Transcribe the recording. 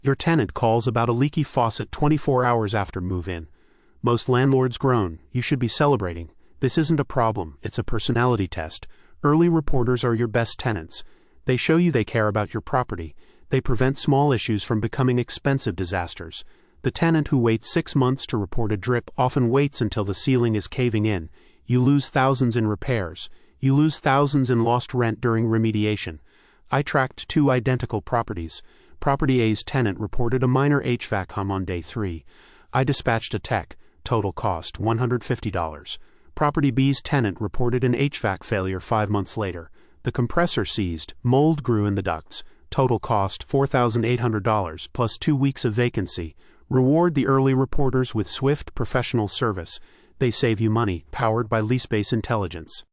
Your tenant calls about a leaky faucet 24 hours after move-in. Most landlords groan. You should be celebrating. This isn't a problem, it's a personality test. Early reporters are your best tenants. They show you they care about your property. They prevent small issues from becoming expensive disasters. The tenant who waits 6 months to report a drip often waits until the ceiling is caving in. You lose thousands in repairs. You lose thousands in lost rent during remediation. I tracked 2 identical properties. Property A's tenant reported a minor HVAC hum on day 3. I dispatched a tech. Total cost $150. Property B's tenant reported an HVAC failure 5 months later. The compressor seized, mold grew in the ducts. Total cost $4,800 plus 2 weeks of vacancy. Reward the early reporters with swift professional service. They save you money, powered by LeaseBase intelligence.